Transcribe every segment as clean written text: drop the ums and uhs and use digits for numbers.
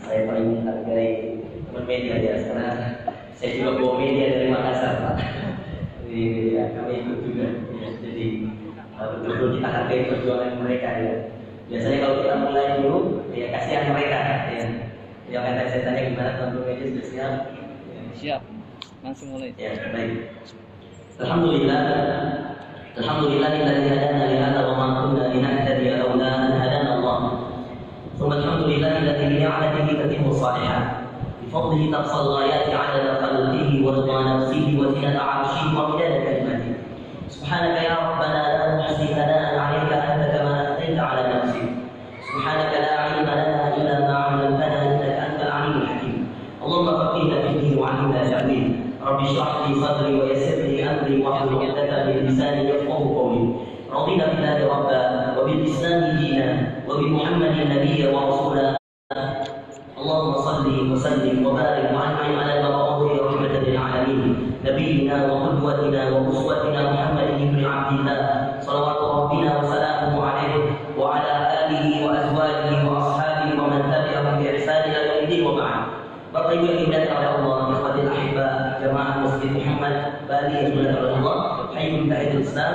Saya paling menghargai teman media ya, karena saya juga bawa media dari Makassar, Pak. Jadi ya, kami ikut juga. Ya, jadi betul-betul kita hargai perjuangan mereka ya. Biasanya kalau kita mulai dulu, ya kasihan mereka. Ya. Yang kata saya tanya gimana teman-teman media sudah siap? Ya. Siap, langsung mulai. Ya, baik. Alhamdulillah. Alhamdulillahilladzi hadana li hadza wa ma kunna linahtadiya laula an hadana Allah. ثم الحمد لله الذي بنعمته تتم الصالحات بفضله تقصى الغايات عدد خلقه ورضا نفسه وزنة عرشه ومداد كلماته سبحانك يا ربنا لا نحصي ثناء عليك أنت كما أثنيت على نفسك سبحانك لا علم لنا إلا ما علمتنا إنك أنت العليم الحكيم اللهم فقهنا في الدين وعلمنا تأويل رب اشرح لي صدري ويسر لي أمري واحلل عقدة من لساني يفقهوا قولي رضينا بالله ربا وبالإسلام دينا وبمحمد نبيا ورسولا اللهم صل وسلم وبارك وانعم على المبعوث رحمة للعالمين نبينا وقدوتنا وأسوتنا محمد بن عبد الله صلوات ربنا وسلامه عليه وعلى آله وأزواجه وأصحابه ومن تبعهم بإحسان إلى يوم الدين وبعد Bapak Ibu yang dimuliakan oleh Allah, ikhwatul ahibah, jamaah Masjid Muhammad Bali yang dimuliakan oleh Allah, hayyun tahiyyatul Islam,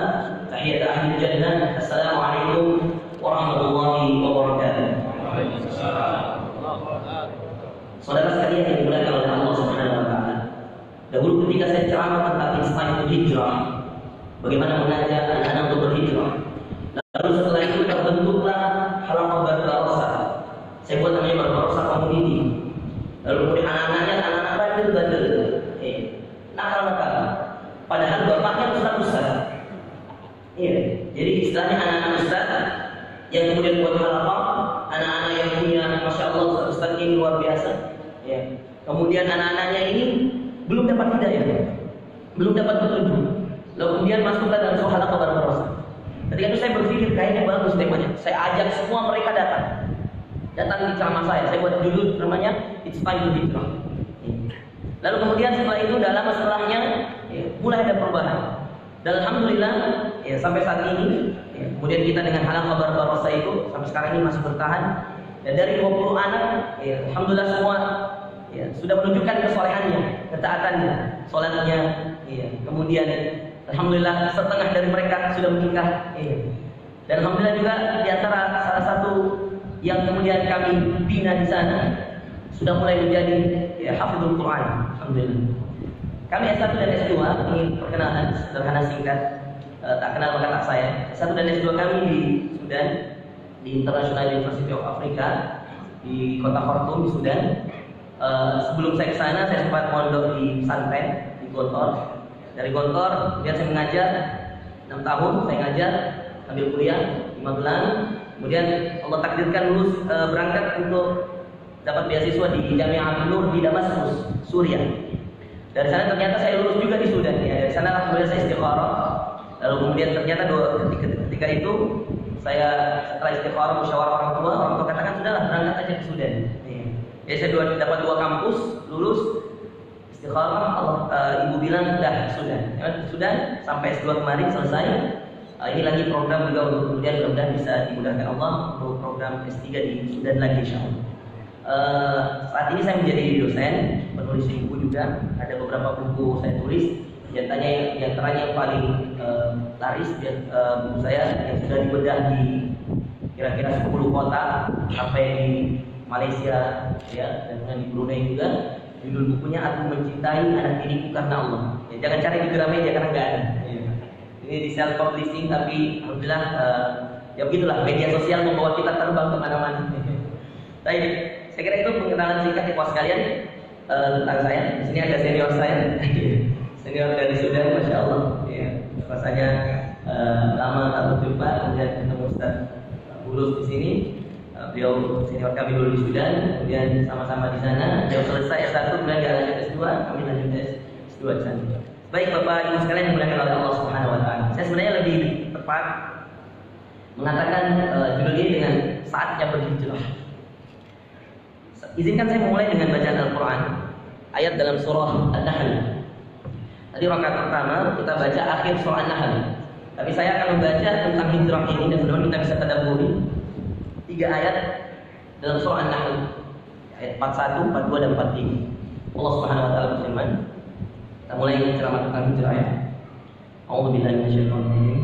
tahiyyat ahli jannah. Assalamualaikum warahmatullahi wabarakatuh. Saudara sekalian yang dimuliakan oleh Allah Subhanahu wa taala. Dahulu ketika saya ceramah tentang inspiratif hijrah, bagaimana mengajak anak-anak untuk berhijrah. Lalu setelah itu terbentuklah halaqah Barbarossa. Saya buat namanya Barbarossa Community. Lalu kemudian anak-anaknya bandel-bandel, nakal-nakal. Padahal bapaknya ustaz-ustaz. Iya, jadi istilahnya anak-anak ustaz yang kemudian buat halaqah, anak-anak yang punya masya Allah ustaz ini luar biasa. Ya. Kemudian anak-anaknya ini belum dapat hidayah, belum dapat petunjuk. Lalu kemudian masuklah dalam sebuah halaqah Barbarossa. Ketika itu saya berpikir kayaknya bagus temanya. Saya ajak semua mereka datang di ceramah saya buat judul namanya It's Time to Hijrah. Lalu kemudian setelah itu, udah lama setelahnya, mulai ada perubahan. Dan alhamdulillah, sampai saat ini, kemudian kita dengan halaqah Barbarossa itu sampai sekarang ini masih bertahan. Dan dari 20 anak, alhamdulillah semua sudah menunjukkan kesolehannya, ketaatannya, sholatnya. Kemudian alhamdulillah setengah dari mereka sudah menikah. Dan alhamdulillah juga di antara salah satu yang kemudian kami bina di sana sudah mulai menjadi hafizul Quran. Alhamdulillah. Kami S1 dan S2, ini perkenalan sederhana singkat, tak kenal maka tak sayang. S1 dan S2 kami di Sudan, di International University of Africa di kota Khartoum di Sudan. Sebelum saya ke sana, saya sempat mondok di pesantren di Gontor. Dari Gontor, kemudian saya mengajar 6 tahun, saya ngajar ambil kuliah di Magelang. Kemudian Allah takdirkan lulus berangkat untuk dapat beasiswa di Jami'ah Nur di Damaskus, Suriah. Dari sana ternyata saya lulus juga di Sudan. Dari sana kemudian saya istikharah. Lalu kemudian ternyata ketika itu saya setelah istikharah musyawarah orang tua katakan sudahlah berangkat aja ke Sudan. Jadi saya dapat 2 kampus, lulus istikharah. Ibu bilang dah Sudan sampai S2 kemarin selesai. Ini lagi program juga untuk kemudian mudah-mudahan bisa dimudahkan Allah untuk program S3 di Sudan lagi insyaallah. Saat ini saya menjadi dosen, penulis buku juga. Ada beberapa buku saya tulis. Di antaranya yang paling laris buku saya yang sudah dibedah di kira-kira 10 kota sampai di Malaysia dan di Brunei juga. Judul bukunya Aku Mencintai Anak Diriku Karena Allah. Jangan cari di Gramedia karena nggak ada. Ini di self publishing tapi alhamdulillah ya begitulah media sosial membawa kita terbang kemana-mana. Baik, saya kira itu pengenalan singkat ya sekalian tentang saya. Di sini ada senior saya, senior dari Sudan, masya Allah. Ya, rasanya lama tak berjumpa, kemudian ketemu Ustaz Bulus di sini. Beliau senior kami dulu di Sudan, kemudian sama-sama di sana. Beliau selesai S1, kemudian dia lanjut S2, kami lanjut S2 di sana. Baik Bapak Ibu sekalian yang dimuliakan oleh Allah Subhanahu wa taala. Saya sebenarnya lebih tepat mengatakan judul ini dengan saatnya berhijrah. Izinkan saya memulai dengan bacaan Al-Qur'an. Ayat dalam surah An-Nahl. Tadi rakaat pertama kita baca akhir surah An-Nahl. Tapi saya akan membaca tentang hijrah ini dan mudah-mudahan kita bisa tadabburi 3 ayat dalam surah An-Nahl. Ayat 41, 42 dan 43. Allah Subhanahu wa taala berfirman. Kita mulai ceramah tentang hijrah ya. A'udzubillahi minasyaitonir rajim.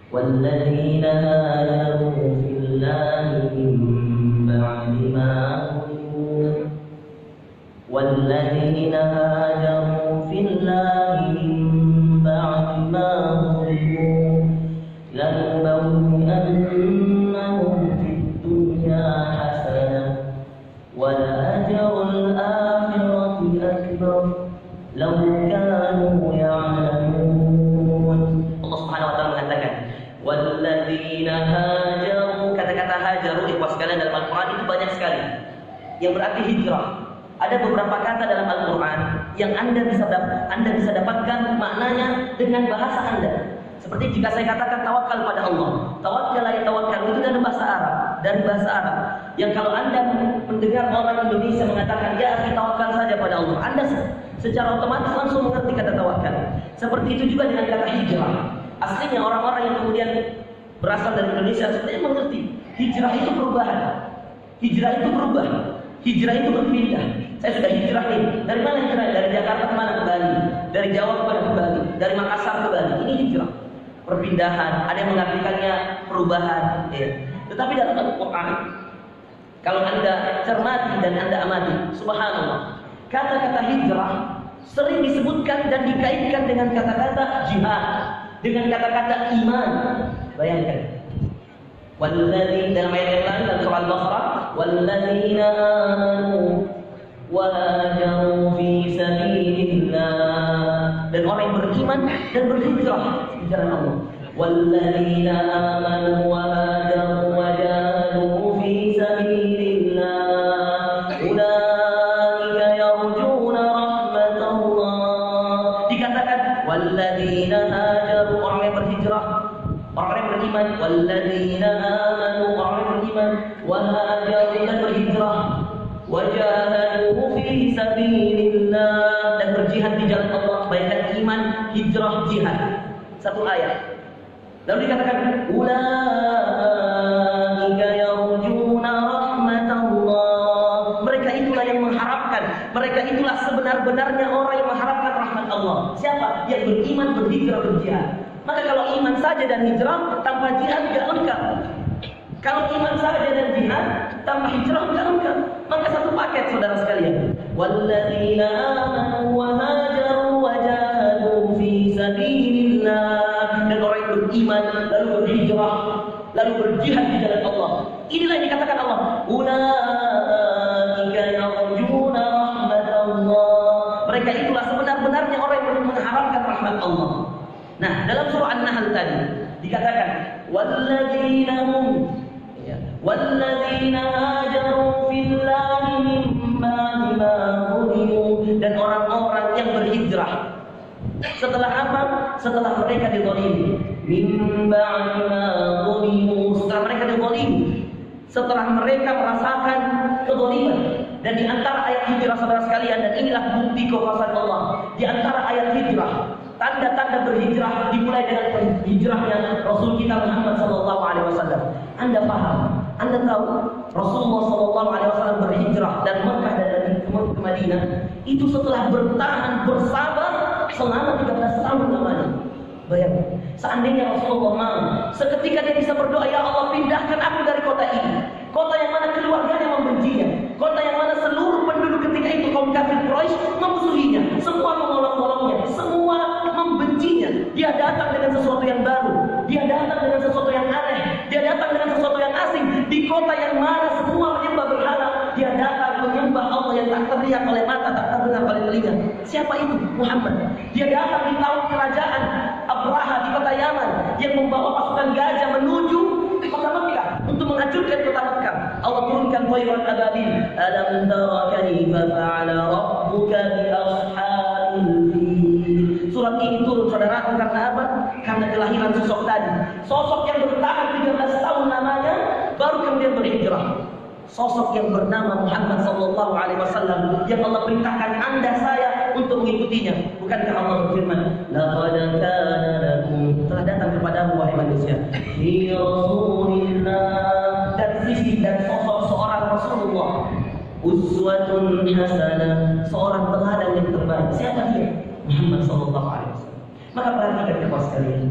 وَالَّذِينَ هَاجَرُوا فِي اللَّهِ مِن بَعْدِ مَا ظُلِمُوا وَالَّذِينَ هَاجَرُوا فِي اللَّهِ مِن بَعْدِ مَا ظُلِمُوا لَنُبَوِّئَنَّهُمْ فِي الدُّنْيَا حَسَنَةً وَلَأَجْرُ الْآخِرَةِ أَكْبَرُ لَوْ كَانُوا يَعْلَمُونَ. Allah Subhanahu wa taala mengatakan walladzina hajaru. Kata-kata hajaru ikhwas sekalian dalam Al-Qur'an itu banyak sekali yang berarti hijrah. Ada beberapa kata dalam Al-Qur'an yang Anda bisa dapatkan maknanya dengan bahasa Anda. Seperti jika saya katakan tawakal pada Allah. Tawakkal ya tawakkal itu dari bahasa Arab, Yang kalau Anda mendengar orang Indonesia mengatakan ya akhi tawakal saja pada Allah, Anda secara otomatis langsung mengerti kata tawakal. Seperti itu juga dengan kata hijrah. Aslinya orang-orang yang kemudian berasal dari Indonesia sebenarnya mengerti hijrah itu perubahan. Hijrah itu berubah. Hijrah itu berpindah. Saya sudah hijrah nih. Dari mana hijrah? Dari Jakarta ke mana? Ke Bali. Dari Jawa ke Bali. Dari Makassar ke Bali. Ini hijrah. Perpindahan. Ada yang mengartikannya perubahan. Ya. Tetapi dalam Al-Quran, kalau Anda cermati dan Anda amati, subhanallah, kata-kata hijrah sering disebutkan dan dikaitkan dengan kata-kata jihad, dengan kata-kata iman. Bayangkan. Walladzina dalam ayat yang lain dalam surah Al-Baqarah, walladzina amanu wa hajaru fi sabilillah. Dan orang yang beriman dan berhijrah di jalan Allah. Walladzina amanu wa hajaru wa jahadu fi sabilillah. Ulaika yarjuna rahmatallah. Dikatakan walladzina hajaru, orang yang berhijrah, orang yang beriman. Walladzina amanu, orang yang beriman. Wa hajaru, dan berhijrah. Wa jahadu fi sabilillah, dan berjihad di jalan Allah. Bayangkan iman, hijrah, jihad. Satu ayat. Lalu dikatakan ulaika yarjuna rahmatallah. Mereka itulah yang mengharapkan. Mereka itulah sebenar-benarnya orang yang mengharapkan rahmat Allah. Siapa? Yang beriman, berhijrah, berjihad. Maka kalau iman saja dan hijrah tanpa jihad tidak lengkap. Kalau iman saja dan jihad tanpa hijrah tidak lengkap. Maka satu paket saudara sekalian. Walladzina amanu wa hajaru wa jahadu fi sabilillah. Dan orang yang beriman lalu berhijrah lalu berjihad di jalan Allah. Inilah yang dikatakan Allah. Ulaika yarjuna rahmatallah. Mereka itulah sebenar-benarnya orang yang mengharapkan rahmat Allah. Nah, dalam surah An-Nahl tadi dikatakan walladzina hum walladzina hajaru fillahi min ba'di ma zulimu. Dan orang-orang yang berhijrah setelah apa? Setelah mereka dizalimi. Min ba'di ma zulimu. Setelah mereka dizalimi, setelah mereka merasakan kezaliman. Dan di antara ayat hijrah saudara sekalian, dan inilah bukti kekuasaan Allah. Di antara ayat hijrah, tanda-tanda berhijrah dimulai dengan hijrahnya Rasul kita Muhammad sallallahu alaihi wasallam. Anda paham? Anda tahu Rasulullah sallallahu alaihi wasallam berhijrah dari Mekah dan dari ke Madinah itu setelah bertahan bersabar selama 13 tahun lamanya. Bayangkan, seandainya Rasulullah mau, seketika dia bisa berdoa, ya Allah pindahkan aku dari kota ini, kota yang mana keluarganya membencinya, kota yang mana seluruh penduduk ketika itu kaum kafir Quraisy memusuhinya, semua mengolok-oloknya, semua membencinya. Dia datang dengan sesuatu yang baru, dia datang dengan sesuatu yang aneh, dia datang dengan sesuatu yang asing di kota yang mana semua menyembah berhala. Dia datang menyembah Allah yang tak terlihat oleh mata, tak terdengar oleh telinga. Siapa itu? Muhammad. Dia datang di tahun kerajaan Abraha di kota Yaman yang membawa pasukan gajah menuju kota Mekah untuk menghancurkan kota Mekah. Allah turunkan tayran ababil. Alam tara kaifa fa'ala rabbuka bi ashabil fil. Surat ini turun saudara karena apa? Karena kelahiran sosok tadi. Sosok yang bertahan 13 tahun lamanya baru kemudian berhijrah. Sosok yang bernama Muhammad sallallahu alaihi wasallam yang Allah perintahkan Anda saya untuk mengikutinya. Bukankah Allah berfirman, laqad kana lakum, telah datang kepadamu wahai manusia, fi rasulillah, dan sisi dan sosok seorang Rasulullah uswatun hasanah, seorang teladan yang terbaik. Siapa dia? Muhammad sallallahu alaihi wasallam. Maka perhatikan kepada sekalian.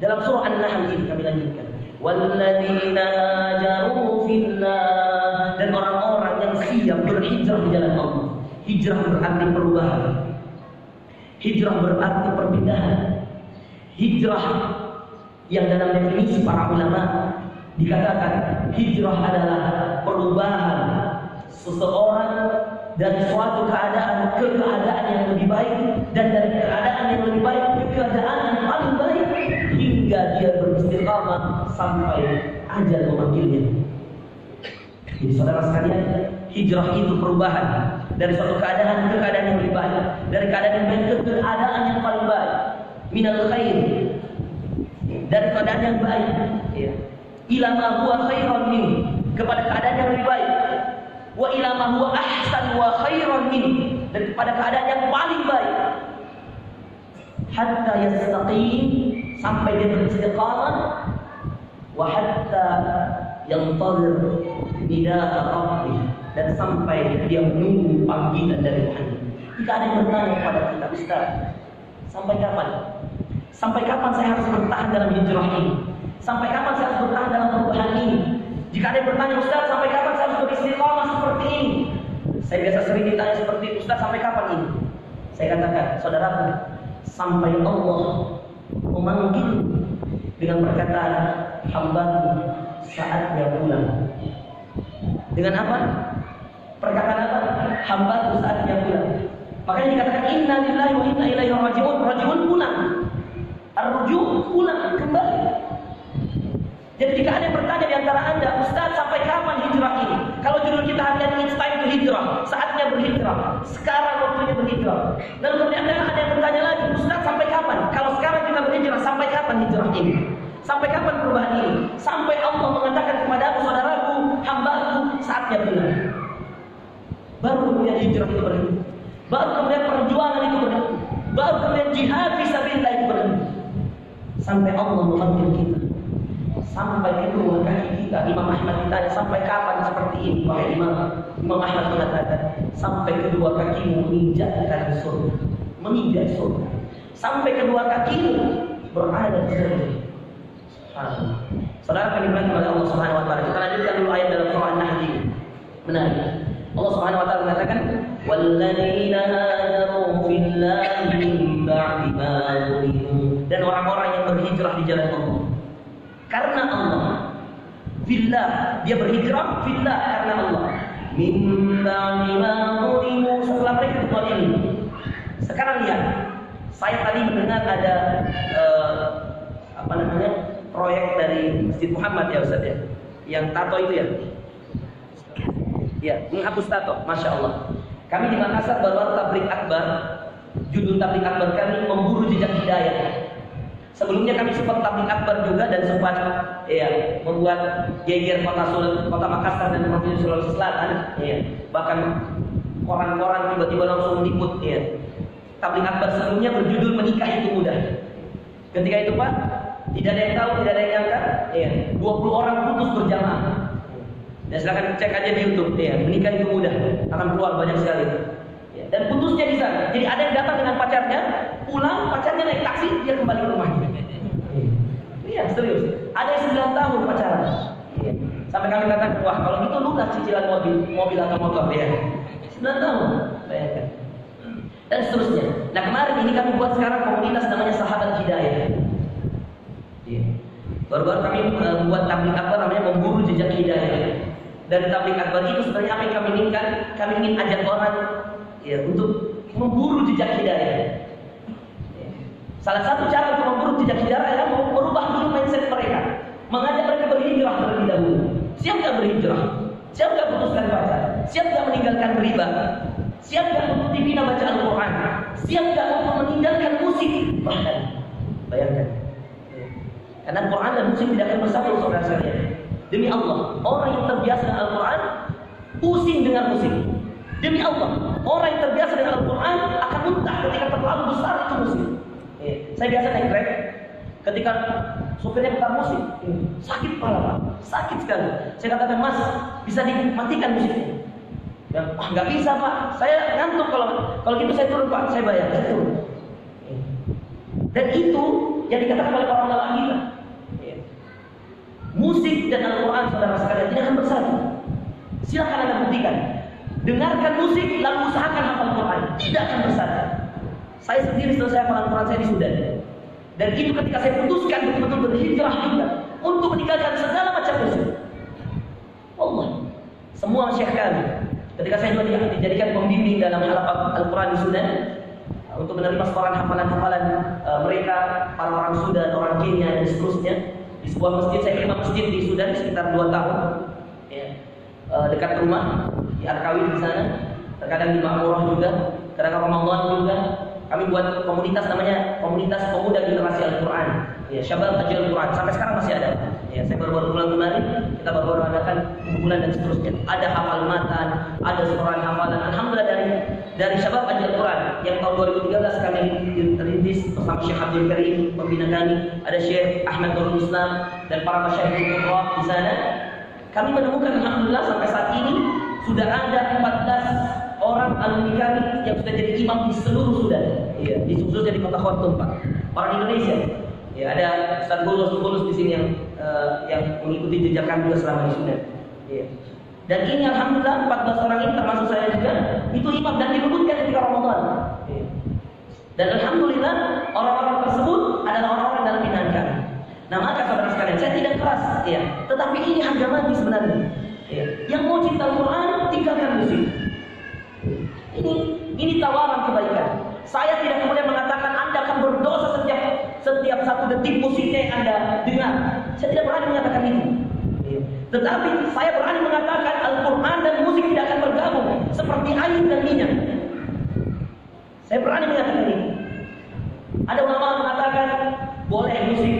Dalam surah An-Nahl ini kami lanjutkan. Walladzina hajaru fillah, dan orang-orang yang siap berhijrah di jalan Allah. Hijrah berarti perubahan. Hijrah berarti perpindahan. Hijrah yang dalam definisi para ulama dikatakan hijrah adalah perubahan seseorang dari suatu keadaan ke keadaan yang lebih baik, dan dari keadaan yang lebih baik ke keadaan yang paling baik, hingga dia beristiqamah sampai ajal memanggilnya. Jadi saudara sekalian, hijrah itu perubahan dari suatu keadaan ke keadaan yang lebih baik, dari keadaan yang baik ke keadaan yang paling baik. Minal khair, dari keadaan yang baik, ya. Ila ma huwa khairan min, kepada keadaan yang lebih baik. Wa ila ma huwa ahsan wa khairan min, dan kepada keadaan yang paling baik. Hatta yastaqim, sampai dia beristiqamah. Wa hatta yantazir nida'a rabbih, dan sampai dia menunggu panggilan dari Tuhan. Jika ada yang bertanya kepada kita, Ustaz, sampai kapan? Sampai kapan saya harus bertahan dalam hijrah ini? Sampai kapan saya harus bertahan dalam perubahan ini? Jika ada yang bertanya, Ustaz, sampai kapan saya harus beristiqamah seperti ini? Saya biasa sering ditanya seperti itu, Ustaz, sampai kapan ini? Saya katakan, saudaraku, sampai Allah memanggil dengan perkataan, hambaku saatnya pulang. Dengan apa? Perkataan apa? Hambaku saatnya pulang. Makanya dikatakan inna lillahi wa inna ilaihi raji'un. Raji'un pulang. Ar-ruju' pulang, kembali. Jadi jika ada yang bertanya di antara Anda, Ustaz, sampai kapan hijrah ini? Kalau judul kita hari ini it's time to hijrah, saatnya berhijrah, sekarang waktunya berhijrah. Lalu kemudian ada yang bertanya lagi, Ustaz, sampai kapan? Kalau sekarang kita berhijrah, sampai kapan hijrah ini? Sampai kapan perubahan ini? Sampai Allah mengatakan kepadaku, saudaraku, hambaku, saatnya pulang. Baru kemudian hijrah itu berhenti. Baru kemudian perjuangan itu berhenti. Baru kemudian jihad fisabilillah itu berhenti. Sampai Allah memanggil kita. Sampai kedua kaki kita. Imam Ahmad ditanya, sampai kapan seperti ini? Wahai Imam Ahmad mengatakan, sampai kedua kakimu menginjakkan surga, menginjak surga. Sampai kedua kakimu berada di surga. Saudara kami berkata kepada Allah Subhanahu wa taala. Kita lanjutkan dulu ayat dalam surah An-Nahl ini. Menarik. Allah Subhanahu wa taala mengatakan, "Walladzina hajaru fillahi min ba'di ma zulimu." Dan orang-orang yang berhijrah di jalan Allah. Karena Allah. Fillah, dia berhijrah fillah karena Allah. Min ba'di ma zulimu, setelah mereka dizalimi. Sekarang lihat. Saya tadi mendengar ada proyek dari Masjid Muhammad ya Ustaz ya, yang tato itu ya, ya menghapus tato, masya Allah. Kami di Makassar baru tabligh akbar, judul tabligh akbar kami memburu jejak hidayah. Sebelumnya kami sempat tabligh akbar juga dan sempat ya membuat geger kota Makassar dan provinsi Sulawesi Selatan, ya bahkan koran-koran tiba-tiba langsung meliput ya. Tabligh akbar sebelumnya berjudul menikah itu mudah. Ketika itu Pak, tidak ada yang tahu, tidak ada yang nyangka, ya, 20 orang putus berjamaah. Dan silakan cek aja di YouTube, ya, menikah itu mudah, akan keluar banyak sekali. Ya, dan putusnya di sana. Jadi ada yang datang dengan pacarnya, pulang, pacarnya naik taksi, dia kembali ke rumahnya. Iya, serius. Ada yang 9 tahun pacaran. Ya. Sampai kami katakan, wah kalau gitu lunas cicilan mobil atau motor, ya. 9 tahun, bayangkan. Dan seterusnya. Nah kemarin ini kami buat sekarang komunitas namanya Sahabat Hidayah. Baru-baru kami membuat tabligh akbar namanya memburu jejak hidayah. Dan tabligh akbar itu sebenarnya apa yang kami inginkan? Kami ingin ajak orang ya untuk memburu jejak hidayah. Ya. Salah satu cara untuk memburu jejak hidayah adalah merubah dulu mindset mereka, mengajak mereka berhijrah terlebih dahulu. Siap nggak berhijrah? Siap nggak putuskan pacar? Siap nggak meninggalkan riba? Siap nggak untuk dibina baca Al-Quran? Siap nggak untuk meninggalkan musik? Bahkan bayangkan. Karena Al-Quran dan musik tidak akan bersatu saudara sekalian. Demi Allah, orang yang terbiasa dengan Al-Quran pusing dengan musik. Demi Allah, orang yang terbiasa dengan Al-Quran akan muntah ketika terlalu besar itu musik. Saya biasa naik Grab, ketika supirnya putar musik, sakit kepala Pak, sakit sekali. Saya katakan, Mas, bisa dimatikan musiknya. Dan nggak bisa Pak, saya ngantuk kalau gitu saya turun Pak, saya bayar, saya turun. Dan itu yang dikatakan oleh para ulama kita. Musik dan Al-Quran saudara sekalian tidak akan bersatu. Silakan Anda buktikan. Dengarkan musik lalu usahakan hafal Al-Quran, tidak akan bersatu. Saya sendiri selesai hafal Al-Quran saya di Sudan. Dan itu ketika saya putuskan betul-betul berhijrah juga untuk meninggalkan segala macam musik. Allah, semua syekh kami ketika saya juga dijadikan pembimbing dalam halaqah Al-Quran di Sudan untuk menerima setoran hafalan-hafalan mereka, para orang Sudan, orang Kenya dan seterusnya di sebuah masjid. Saya terima masjid di Sudan sekitar 2 tahun ya, dekat rumah di Arkawin di sana. Terkadang di Makmurah juga, kadang Ramadan juga. Kami buat komunitas namanya Komunitas Pemuda Generasi Al-Quran ya, Syabab Ajil Al-Quran, sampai sekarang masih ada ya. Saya baru-baru bulan kemarin kita baru adakan kumpulan dan seterusnya. Ada hafal matan, ada setoran hafalan. Alhamdulillah dari Syabab Ajil Al-Quran yang tahun 2013 kami terintis bersama Syekh Abdul Karim pembina kami, ada Syekh Ahmad Nurul Islam dan para masyayikh di sana. Kami menemukan alhamdulillah sampai saat ini sudah ada 14 orang alumni kami yang sudah jadi imam di seluruh Sudan. Iya, di khususnya di kota Khartoum, Pak. Orang Indonesia. Ya, ada Ustaz Bulus di sini yang mengikuti jejak kami juga selama di Sudan. Iya. Dan ini alhamdulillah 14 orang ini termasuk saya juga itu imam dan dilebutkan ketika Ramadan. Iya. Dan alhamdulillah orang-orang tersebut adalah orang-orang dalam binaan kami. Nah, maka saudara sekalian, saya tidak keras, ya. Tetapi ini harga mati sebenarnya. Ya. Yang mau cinta Al-Quran, tinggalkan musik. Ini tawaran kebaikan. Saya tidak kemudian mengatakan Anda akan berdosa setiap satu detik musiknya yang Anda dengar. Saya tidak berani mengatakan itu. Tetapi saya berani mengatakan Al-Quran dan musik tidak akan bergabung seperti air dan minyak. Saya berani mengatakan ini. Ada ulama mengatakan boleh musik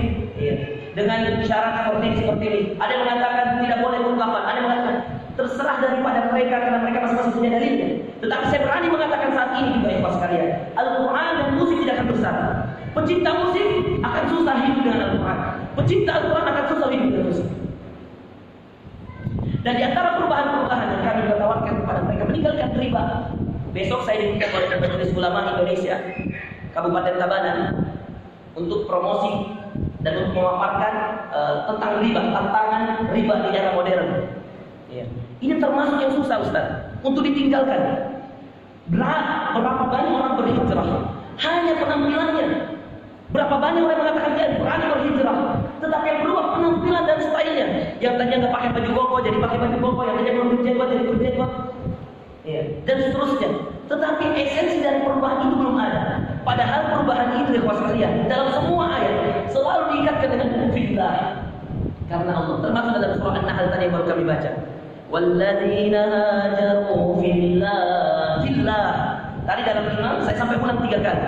dengan syarat seperti ini. Ada yang mengatakan tidak boleh mutlak. Ada yang mengatakan terserah daripada mereka karena mereka masing-masing punya dalilnya. Tetapi saya berani mengatakan saat ini juga ya sekalian, Al-Quran dan musik tidak akan bersatu. Pecinta musik akan susah hidup dengan Al-Quran. Pecinta Al-Quran akan susah hidup dengan musik. Dan di antara perubahan-perubahan yang kami tawarkan kepada mereka, meninggalkan riba. Besok saya diminta oleh Majelis Ulama Indonesia Kabupaten Tabanan untuk promosi dan untuk memaparkan tentang riba, tantangan riba di era modern. Ya. Ini termasuk yang susah Ustaz untuk ditinggalkan. Berapa banyak orang berhijrah hanya penampilannya. Berapa banyak orang mengatakan dia berani berhijrah, tetapi yang berubah penampilan dan stylenya. Yang tadinya nggak pakai baju koko jadi pakai baju koko, yang tadinya belum berjenggot jadi berjenggot, ya. Dan seterusnya. Tetapi esensi dari perubahan itu belum ada. Padahal perubahan itu ya sekalian dalam semua ayat selalu diikatkan dengan fillah, karena Allah. Termasuk dalam surah An-Nahl tadi yang baru kami baca. Walladzina hajaru fillah. Tadi dalam imam saya sampai ulang 3 kali.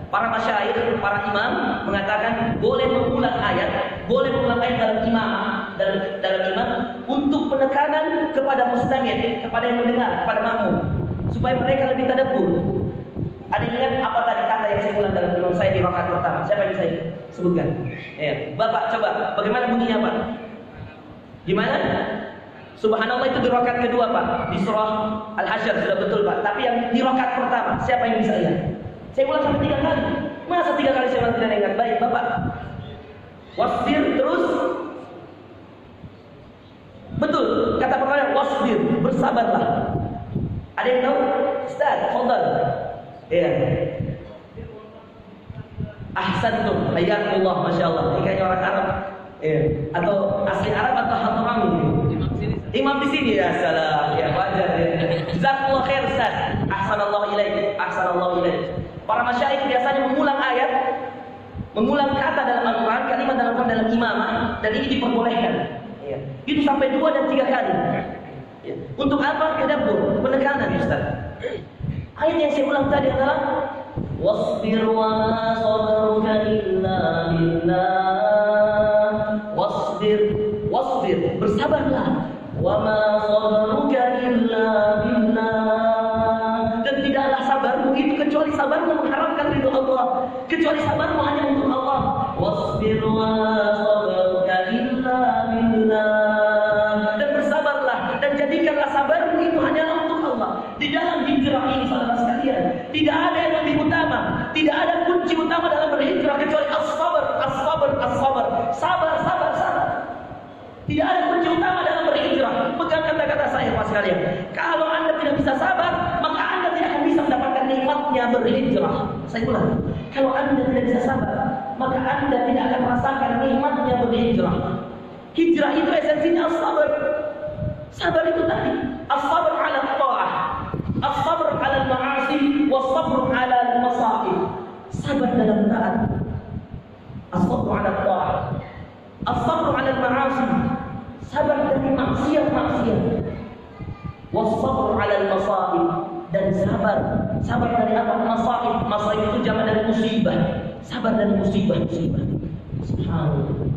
Para masyayikh, para imam mengatakan boleh mengulang ayat, boleh mengulang ayat dalam imam, dalam imam untuk penekanan kepada mustami', kepada yang mendengar, kepada makmum, supaya mereka lebih tadabbur. Ada yang ingat apa tadi kata yang saya ulang dalam imam saya di rakaat pertama? Siapa yang saya sebutkan? Ya, Bapak coba, bagaimana bunyinya Pak? Gimana? Subhanallah itu di rakaat kedua Pak, di surah Al-Hasyr sudah betul Pak. Tapi yang di rakaat pertama, siapa yang bisa lihat? Saya ulang sampai 3 kali. Masa 3 kali saya ulang tidak ingat? Baik Bapak. Wasbir terus. Betul, kata pertama wasbir, bersabarlah. Ada yang tahu? Ustaz, fadhal. Iya. Ahsantum, hayakumullah, masyaallah. Ini kayaknya orang Arab. Iya. Atau asli Arab atau Hadrami. Imam di sini ya, salah. Ya, wajar ya. Jazakallahu khair Ustaz. Ahsanallahu ilaik. Ahsanallahu ilaik. Para masyayikh biasanya mengulang ayat, mengulang kata dalam Al-Quran, kalimat dalam Al-Quran dalam imamah, dan ini diperbolehkan. Ya. Itu sampai 2 dan 3 kali. Ya. Untuk apa? Tadabbur, penekanan Ustaz. Ayat yang saya ulang tadi adalah wasbir wa ma sabruka illa billah. Wasbir, bersabarlah. Wa ma sabruka illa billah. Dan tidaklah sabarmu itu kecuali sabarmu mengharapkan ridho Allah, kecuali sabarmu hanya untuk Allah. Wasbir wa ma sabruka illa billah. Dan bersabarlah dan jadikanlah sabarmu itu hanyalah untuk Allah. Tidak ada yang lebih utama. Tidak ada kunci utama dalam berhijrah kecuali as-sabar, as-sabar, as-sabar. Sabar, sabar, sabar. Tidak ada kunci utama dalam berhijrah. Pegang kata-kata saya Pak sekalian. Kalau Anda tidak bisa sabar, maka Anda tidak akan bisa mendapatkan nikmatnya berhijrah. Saya ulang. Kalau Anda tidak bisa sabar, maka Anda tidak akan merasakan nikmatnya berhijrah. Hijrah itu esensinya as-sabar. Sabar itu tadi, as-sabar 'ala ta'ah, as-sabar 'ala al-ma'asi, was-sabr 'ala al-masa'ib. Sabar dalam taat. As-sabr 'ala ta'ah. As-sabr 'ala al-ma'asi. Sabar dari maksiat-maksiat. Was-sabr 'ala al-masa'ib. Dan sabar dari apa? Masa'ib. Masa'ib itu jamak dari musibah. Sabar dari musibah-musibah. Subhanallah.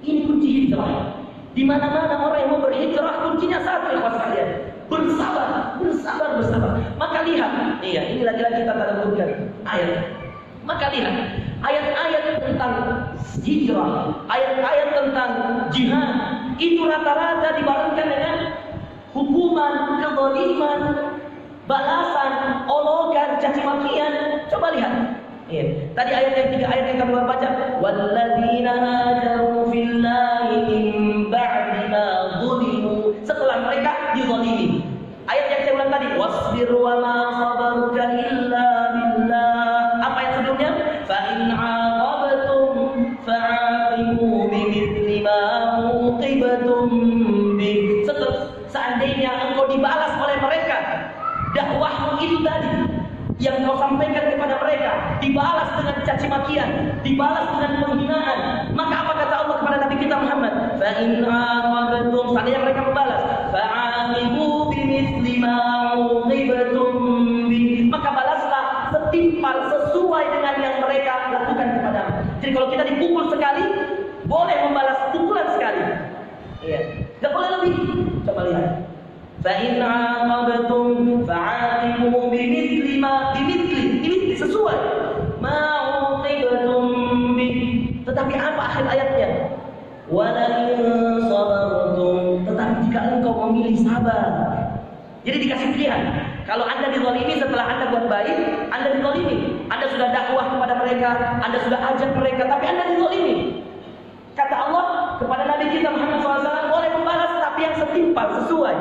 Ini kunci hijrah. Di mana-mana orang yang mau berhijrah, kuncinya satu ya sekalian. Bersabar, bersabar, bersabar. Maka lihat, ini lagi-lagi kita tadabburkan ayat. Maka lihat ayat-ayat tentang hijrah, ayat-ayat tentang jihad itu rata-rata dibarengkan dengan hukuman, kezaliman, balasan, olokan, caci makian. Coba lihat. Tadi ayat yang 3, ayat yang kami baru baca, walladzina hajaru fillahi min ba'di ma zulimu, setelah mereka dizalimi. Ayat yang saya ulang tadi, wasbir wa ma sabaruka illa billah. Apa yang sebelumnya? Fa in 'aqabtum fa'aqibu bimithli ma uqibtum bih. Seandainya engkau dibalas oleh mereka, dakwahmu itu tadi yang kau sampaikan kepada mereka dibalas dengan caci makian, dibalas dengan penghinaan, maka apa kata Allah kepada Nabi kita Muhammad? Fa in aqabtum, seandainya mereka membalas, fa'aqibu bimithli ma uqibtum bi, maka balaslah setimpal sesuai dengan yang mereka lakukan kepadamu. Jadi kalau kita dipukul sekali, boleh membalas pukulan sekali. Tidak boleh lebih. Coba lihat. فَإِنْ عَاقَبْتُمْ فَعَاقِبُوا بِمِثْلِ sesuai مَا عُوقِبْتُمْ بِهِ. Tetapi apa akhir ayatnya? وَلَئِنْ صَبَرْتُمْ, tetapi jika engkau memilih sabar. Jadi dikasih pilihan. Kalau Anda dizalimi setelah Anda buat baik, Anda dizalimi. Anda sudah dakwah kepada mereka, Anda sudah ajak mereka, tapi Anda dizalimi. Kata Allah kepada Nabi kita Muhammad SAW, boleh membalas tapi yang setimpal, sesuai.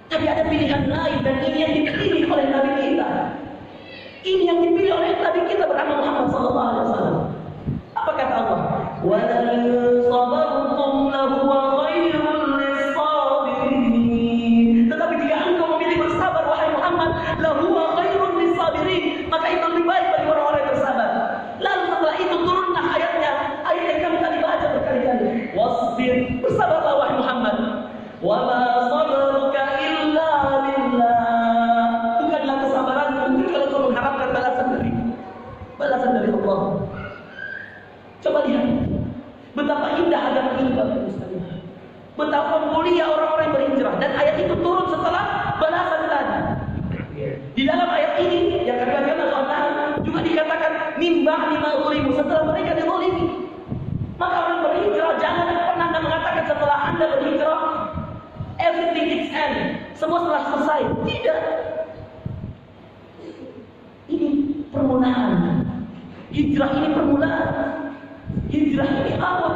Tapi ada pilihan lain, dan ini yang dipilih oleh Nabi kita. Ini yang dipilih oleh Nabi kita bernama Muhammad SAW. Apa kata Allah? وَلَئِنْ صَبَرْتُمْ لَهُوَ خَيْرٌ لِلصَّابِرِينَ. Tetapi jika engkau memilih bersabar, wahai Muhammad, لَهُوَ خَيْرٌ لِلصَّابِرِينَ, maka itu lebih baik bagi orang-orang yang bersabar. Lalu setelah itu turunlah ayatnya, ayat yang kami tadi baca berkali-kali. Wasbir, bersabarlah wahai Muhammad. Wa ma sabruka illa billah. Bukanlah kesabaranmu kalau kau mengharapkan balasan dari Allah. Coba lihat betapa indah agama ini Bapak Ibu sekalian. Betapa mulia orang-orang yang berhijrah, dan ayat itu turun setelah balasan tadi. Di dalam ayat ini yang kami bacakan Allah juga dikatakan mimba lima zulimu, setelah mereka dizalimi. Maka orang berhijrah jangan pernah Anda mengatakan setelah Anda berhijrah everything is end, semua telah selesai. Tidak. Ini permulaan. Hijrah ini permulaan. Hijrah ini awal.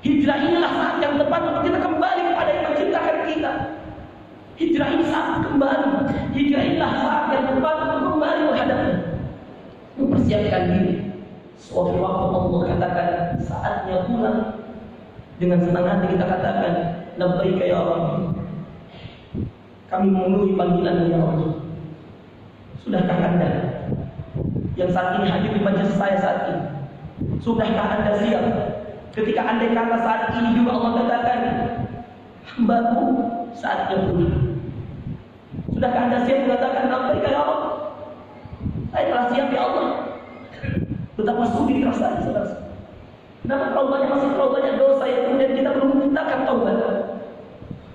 Hijrah inilah saat yang tepat untuk kita kembali kepada yang menciptakan kita. Hijrah ini saat kembali. Hijrah inilah saat yang tepat untuk kembali menghadapnya, mempersiapkan diri. Suatu waktu Allah katakan saatnya pulang, dengan senang hati kita katakan labbaika ya Rabbi, kami memenuhi panggilan ya Allah. Sudahkah Anda yang saat ini hadir di majelis saya saat ini, sudahkah Anda siap ketika Anda kata saat ini juga Allah katakan hambaku saatnya pulang? Sudahkah Anda siap mengatakan labbaika ya Allah, saya telah siap ya Allah? Betapa sulit rasanya, saudara. Kenapa terlalu banyak dosa yang kemudian kita belum mintakan taubat,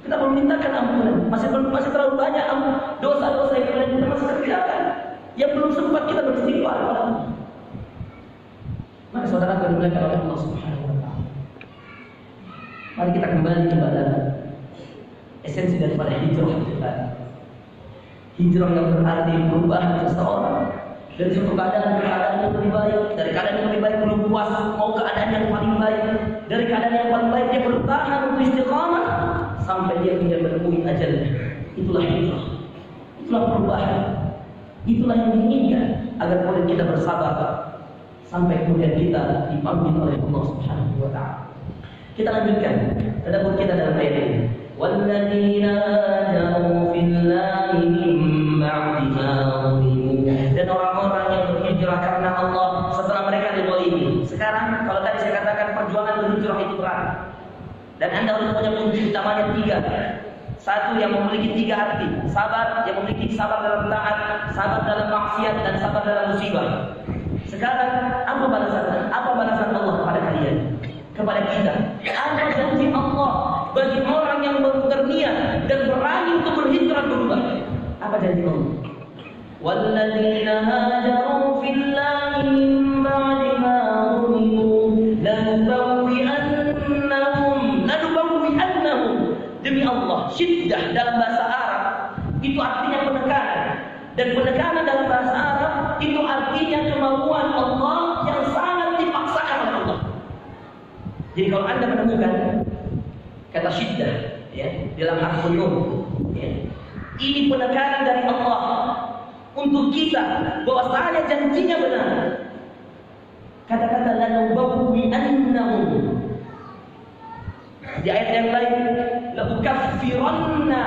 kita belum mintakan ampunan, masih terlalu banyak dosa-dosa yang kemudian kita masih kerjakan, yang belum sempat kita beristighfar kepada Allah. Maka saudara dimuliakan oleh Allah Subhanahu wa taala. Mari kita kembali kepada esensi daripada hijrah kita. Hijrah yang berarti perubahan seseorang dari suatu keadaan ke keadaan yang lebih baik, dari keadaan yang lebih baik belum puas mau keadaan yang paling baik, dari keadaan yang paling baik dia bertahan untuk istiqamah sampai dia tidak menemui ajalnya. Itulah hijrah, itulah perubahan, itulah yang diinginkan agar kemudian kita bersabar sampai kemudian kita dipanggil oleh Allah Subhanahu wa taala. Kita lanjutkan tadabbur kita dalam ayat ini. Walladzina hajaru fillahi min ba'di ma zulimu. Dan orang-orang yang berhijrah karena Allah setelah mereka dizalimi. Sekarang kalau tadi saya katakan perjuangan berhijrah itu berat. Dan Anda harus punya kunci utamanya 3. Satu yang memiliki 3 arti. Sabar, yang memiliki sabar dalam taat, sabar dalam maksiat, dan sabar dalam musibah. Sekarang apa balasan? Apa balasan Allah kepada kalian? Kepada kita. Apa janji Allah bagi orang yang berniat dan berani untuk berhijrah berubah? Apa janji Allah? Walladzina hajaru fillahi min ba'di ma zulimu lanubawwi'annahum. Demi Allah, syiddah dalam bahasa Arab itu artinya penekanan. Dan penekanan dalam bahasa Arab itu artinya kemauan Allah yang sangat dipaksakan oleh Allah. Jadi kalau Anda menemukan kata syiddah ya, dalam Al-Qur'an ya, ini penekanan dari Allah untuk kita bahwasanya janjinya benar. Kata-kata lanubawwi'annahum di ayat yang lain, la ukaffiranna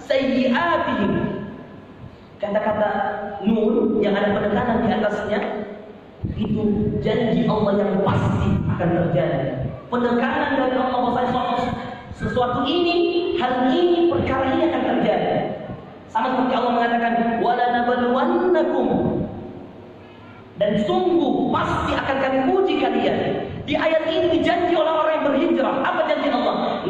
sayyi'atihim. Kata-kata nun yang ada penekanan di atasnya itu janji Allah yang pasti akan terjadi. Penekanan dari Allah bahwa sesuatu ini, hal ini, perkara ini akan terjadi. Sama seperti Allah mengatakan wala nabluwannakum, dan sungguh pasti akan kami uji kalian. Di ayat ini dijanji oleh orang yang berhijrah. Apa janji Allah?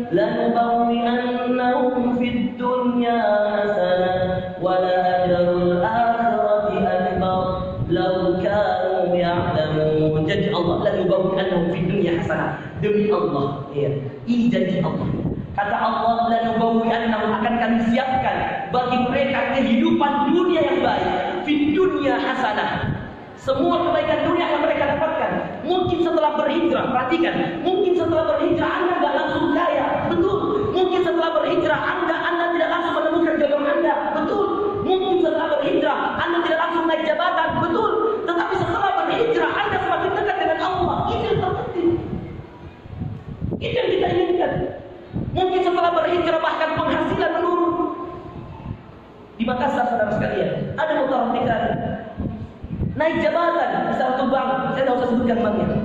Lanubawwi'annahum fid dunya hasanah wa la ajrul akhirati akbar law kanu ya'lamun. Janji Allah, lanubawwi'annahum fid dunya hasanah. Demi Allah, ya. Ini janji Allah. Kata Allah, lanubawwi'annahum, akan kami siapkan bagi mereka kehidupan dunia yang baik. Fid dunya hasanah. Semua kebaikan dunia akan mereka dapatkan. Mungkin setelah berhijrah, perhatikan, mungkin setelah berhijrah Anda tidak langsung kaya, betul. Mungkin setelah berhijrah Anda tidak langsung menemukan jodoh Anda, betul. Mungkin setelah berhijrah Anda tidak langsung naik jabatan, betul. Tetapi setelah berhijrah Anda semakin dekat dengan Allah. Itu yang terpenting. Itu yang kita inginkan. Mungkin setelah berhijrah bahkan penghasilan menurun. Di Makassar, saudara sekalian, ada motor pikir naik jabatan di satu bank, saya tidak usah sebutkan banknya.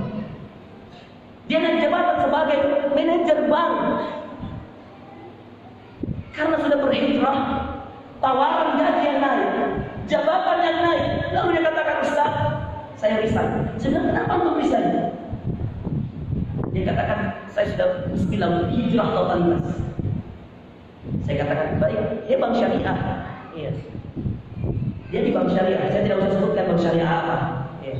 Dia naik jabatan sebagai manajer bank karena sudah berhijrah. Tawaran gaji yang naik, jabatan yang naik, lalu dia katakan, Ustaz, saya resign. Saya bilang, kenapa untuk resign? Dia katakan, saya sudah bismillah hijrah totalitas. Saya katakan, baik, dia bank syariah. Iya. Dia di bank syariah, saya tidak usah sebutkan bank syariah apa. Ya.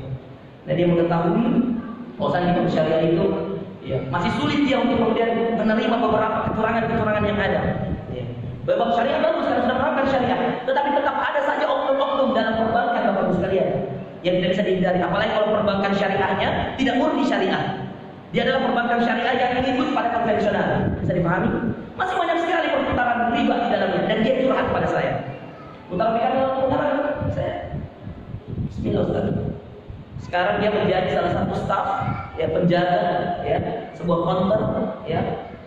Dan dia mengetahui bahwasanya di bank syariah itu ya, masih sulit dia untuk kemudian menerima beberapa kecurangan-kecurangan yang ada. Ya. Bank syariah bagus karena sudah menerapkan syariah, tetapi tetap ada saja oknum-oknum dalam perbankan Bapak Ibu sekalian yang tidak bisa dihindari. Apalagi kalau perbankan syariahnya tidak murni syariah. Dia adalah perbankan syariah yang mengikut pada konvensional. Bisa dipahami? Masih banyak sekali perputaran riba di dalamnya dan dia curhat pada saya. Putaran saya, bismillah Ustaz. Sekarang dia menjadi salah satu staf, ya, penjaga, ya, sebuah counter, ya,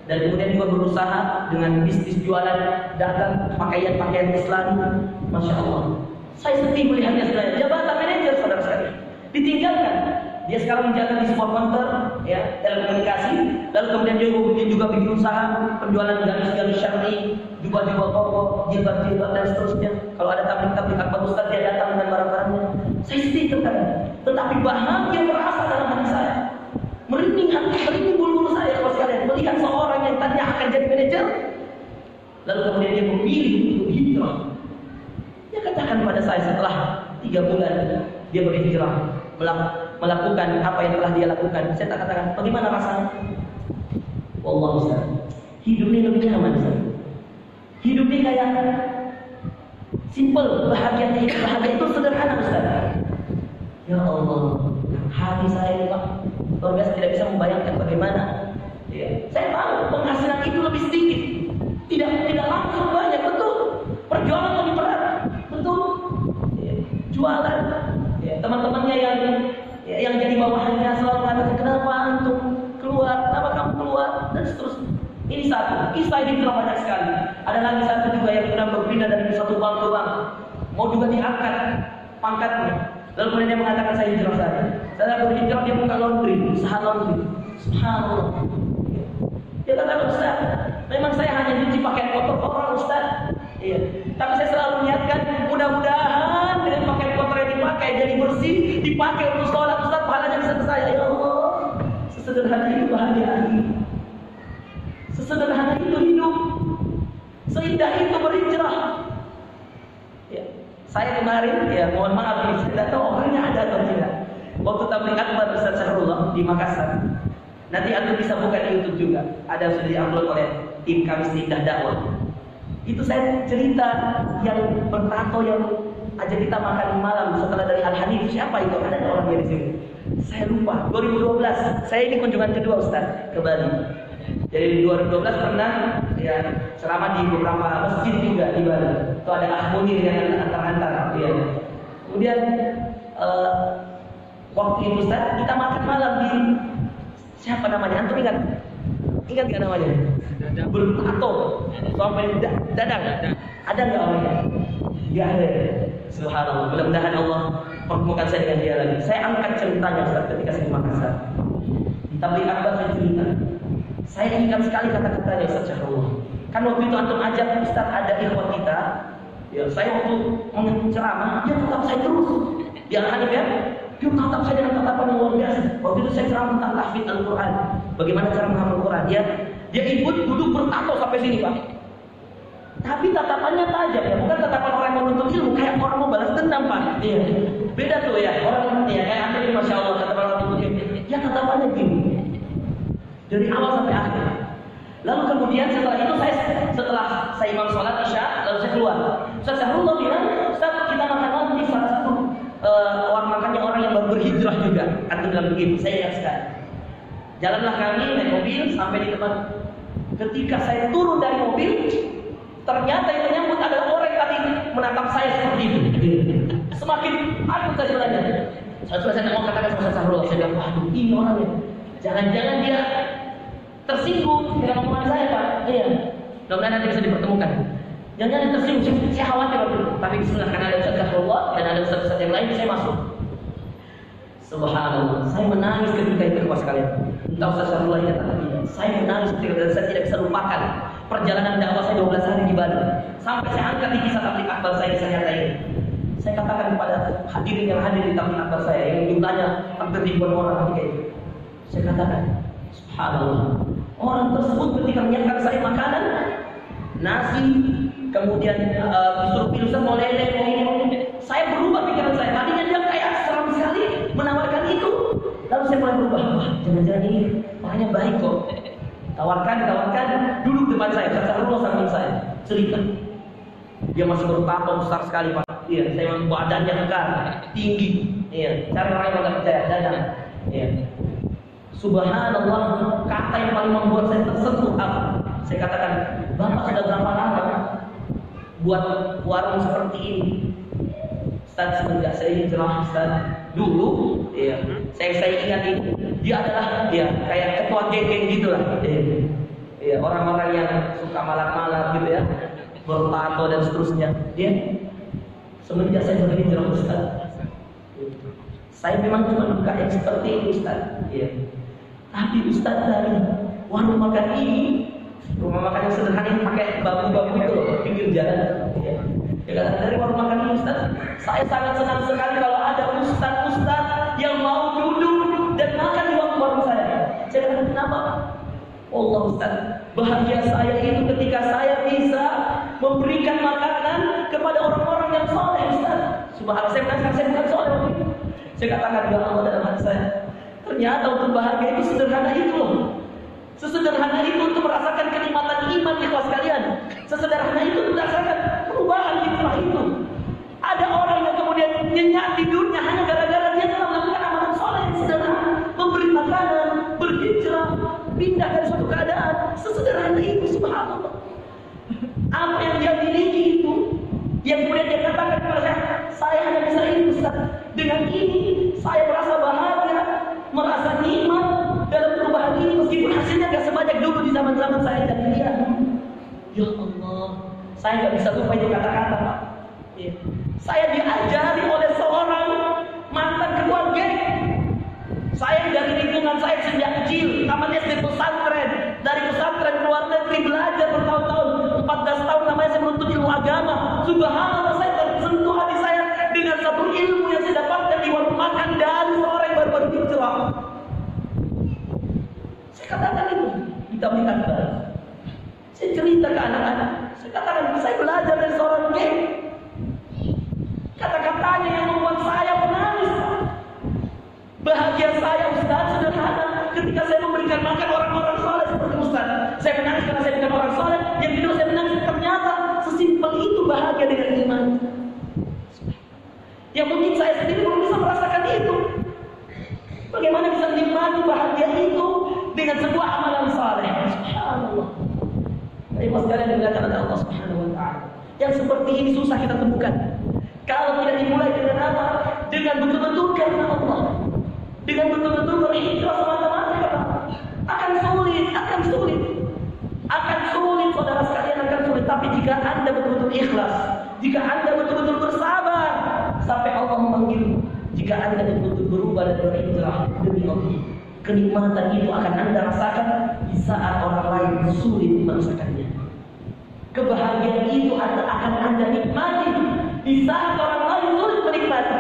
dan kemudian juga berusaha dengan bisnis jualan dagang pakaian-pakaian Islam. Masya Allah. Saya sedih melihatnya sebenarnya. Jabatan manajer, saudara sekalian, ditinggalkan. Dia sekarang menjaga di sebuah counter, ya, telekomunikasi. Lalu kemudian dia juga bikin usaha penjualan gamis-gamis syar'i, jubah-jubah koko, jilbab-jilbab dan seterusnya. Kalau ada tablik-tablik akbar Ustaz, dia datang dengan barang-barangnya. Saya sedih terkadang, tetapi bahagia berasa dalam hati saya. Merinding hati, merinding bulu-bulu saya kalau sekalian melihat seorang yang tadinya akan jadi manajer, lalu kemudian dia memilih untuk hijrah. Dia katakan pada saya setelah 3 bulan dia berhijrah, melakukan apa yang telah dia lakukan. Saya tak katakan, bagaimana rasanya? Wallahu a'lam. Hidup ini lebih nyaman. Hidup Simple, bahagia itu sederhana Ustaz. Ya Allah, hati saya ini Pak, luar biasa, tidak bisa membayangkan bagaimana. Ya, saya tahu penghasilan itu lebih sedikit, tidak langsung banyak, betul. Perjuangan lebih berat, betul. Ya, jualan, ya, teman-temannya yang jadi bawahannya selalu mengatakan kenapa antum keluar, kenapa kamu keluar, dan seterusnya. Ini satu, kisah hijrah banyak sekali. Ada lagi satu juga yang pernah berpindah dari satu bank ke bank, mau juga diangkat pangkatnya. Lalu kemudian dia mengatakan saya hijrah saja. Saya berhijrah, dia buka laundry, usaha laundry. Subhanallah. Dia kata Ustaz, memang saya hanya cuci pakaian kotor orang Ustaz. Iya. Tapi saya selalu niatkan mudah-mudahan dengan pakaian kotor yang dipakai jadi bersih, dipakai untuk sholat Ustaz, pahalanya bisa ke saya. Ya Allah, sesederhana itu bahagia. Sesederhana itu hidup, seindah itu berhijrah. Ya. Saya kemarin, ya mohon maaf ini, saya tidak tahu orangnya ada atau tidak. Waktu tabligh akbar Ustaz Syahrullah di Makassar. Nanti Anda bisa buka di YouTube juga. Ada sudah diupload oleh tim kami Indah Dakwah. Itu saya cerita yang bertato yang ajak kita makan malam setelah dari Al-Hanif. Siapa itu? Ada orangnya di sini. Saya lupa. 2012. Saya ini kunjungan kedua Ustaz ke Bali. Jadi 2012 pernah ya ceramah di beberapa masjid juga di Bali. Itu ada Ahmunir yang antar-antar. Ya. Kemudian waktu itu Ustaz kita makan malam di siapa namanya? Antum ingat? Ingat nggak namanya? Bertato sampai dadang. Ada nggak orangnya? Nggak ada. Subhanallah. Mudah-mudahan Allah pertemukan saya dengan dia lagi. Saya angkat ceritanya Ustaz ketika saya di Makassar. Di tabligh akbar saya cerita. Saya ingat sekali kata-katanya Ustaz Syahrullah. Kan waktu itu antum ajak Ustaz ada ikhwan kita. Ya, saya waktu menceramah, dia tetap saya terus. Dia Hanif ya. Dia tatap saya dengan tatapan yang luar biasa. Waktu itu saya ceramah tentang tahfidz Al-Quran. Bagaimana cara menghafal Quran. Dia ikut duduk bertato sampai sini Pak. Tapi tatapannya tajam ya, bukan tatapan orang yang menuntut ilmu, kayak orang mau balas dendam Pak. Iya. Beda tuh ya, orang ya kayak Anda ini Masya Allah tatapan orang menuntut ilmu. Ya tatapannya gini. Dari awal sampai akhir. Lalu kemudian setelah itu saya imam sholat isya, lalu saya keluar. Ustaz Syahrullah bilang, Ustaz kita makan malam di salah satu orang makannya orang yang baru berhijrah juga. Antum bilang begitu, saya ingat sekali. Jalanlah kami naik mobil sampai di tempat. Ketika saya turun dari mobil, ternyata yang menyambut adalah orang yang tadi menatap saya seperti itu. Semakin aku saya sebenarnya. Saya mau katakan sama Ustaz Syahrullah, saya bilang, waduh ini orangnya. Jangan-jangan dia tersinggung dengan omongan saya Pak. Iya. Mudah-mudahan nanti bisa dipertemukan. Jangan-jangan tersinggung. Saya khawatir waktu itu. Tapi bismillah karena ada Ustaz Syahrullah dan ada Ustaz yang lain, saya masuk. Subhanallah. Saya menangis ketika itu Bapak sekalian. Entah Ustaz Syahrullah ingat atau tidak. Saya menangis ketika saya tidak bisa lupakan perjalanan dakwah saya 12 hari di Bali. Sampai saya angkat di kisah tabligh akbar saya di Sanyata ini. Saya katakan kepada hadirin yang hadir di tabligh akbar saya yang jumlahnya hampir ribuan orang ketika itu. Saya katakan, subhanallah, orang tersebut ketika menyiapkan saya makanan, nasi, kemudian disuruh pilih Ustaz mau lele, mau ini, saya berubah pikiran saya. Tadinya dia kayak seram sekali menawarkan itu, lalu saya mulai berubah. Wah, jangan-jangan ini orangnya baik kok. Tawarkan, duduk depan saya, Ustaz Syahrullah samping saya, cerita. Dia masih bertato besar sekali Pak. Iya, saya memang badannya kekar, tinggi. Iya, cari orang yang nggak percaya, dadang. Iya. Subhanallah, kata yang paling membuat saya tersentuh apa? Saya katakan, Bapak sudah berapa lama buat warung seperti ini? Ustaz, semenjak saya hijrah Ustaz dulu, ya, saya ingat ini, dia adalah ya kayak ketua geng-geng gitulah, ya, orang-orang yang suka malak-malak gitu ya, bertato dan seterusnya. Dia semenjak saya sudah hijrah Ustaz, saya memang cuma buka yang seperti itu Ustaz, ya. Tapi Ustaz dari warung makan ini, rumah makan yang sederhana yang pakai bambu-bambu itu loh, pinggir jalan. Ya, dari warung makan ini Ustaz, saya sangat senang sekali kalau ada Ustaz yang mau duduk dan makan di warung saya. Saya katakan kenapa? Allah Ustaz, bahagia saya itu ketika saya bisa memberikan makanan kepada orang-orang yang soleh Ustaz. Subhanallah, saya bukan soleh waktu itu. Saya katakan ya Allah dalam hati saya, ternyata untuk bahagia itu sederhana itu loh. Sesederhana itu untuk merasakan kenikmatan iman ikhlas kalian. Sesederhana itu merasakan Sesederhana itu, subhanallah. Apa yang dia miliki itu, yang kemudian dia katakan kepada saya hanya bisa ini Ustaz. Dengan ini saya merasa bahagia, merasa nikmat dalam perubahan ini, meskipun hasilnya gak sebanyak dulu di zaman-zaman saya jahiliyah. Ya Allah, saya gak bisa lupa itu kata-kata, Pak. Ya. Saya diajari oleh seorang mantan ketua geng. Saya dari lingkungan saya sejak kecil, tamat SD pesantren, dari pesantren ke luar negeri belajar bertahun-tahun, 14 tahun namanya saya menuntut ilmu agama. Subhanallah, saya tersentuh hati saya dengan satu ilmu yang saya dapatkan di warung makan dari seorang yang baru-baru hijrah. Saya katakan itu, kita berikan baru. Saya cerita ke anak-anak, saya katakan saya belajar dari seorang geng. Kata-katanya yang membuat saya menangis. Bahagia saya Ustaz sederhana ketika saya memberikan makan orang-orang soleh seperti Ustaz. Saya menangis karena saya bukan orang soleh. Yang kedua saya menangis ternyata sesimpel itu bahagia dengan iman. Yang mungkin saya sendiri belum bisa merasakan itu. Bagaimana bisa menikmati bahagia itu dengan sebuah amalan saleh? Subhanallah. Ibu sekalian dimuliakan oleh Allah Subhanahu wa taala. Yang seperti ini susah kita temukan. Kalau tidak dimulai dengan apa? Dengan betul-betul karena Allah. Dengan betul-betul berhijrah semata-mata, akan sulit, saudara sekalian, akan sulit. Tapi jika Anda betul-betul ikhlas, jika Anda betul-betul bersabar sampai Allah memanggil, jika Anda betul-betul berubah dan berhijrah demi Allah, kenikmatan itu akan Anda rasakan di saat orang lain sulit merasakannya. Kebahagiaan itu akan Anda nikmati di saat orang lain sulit menikmati.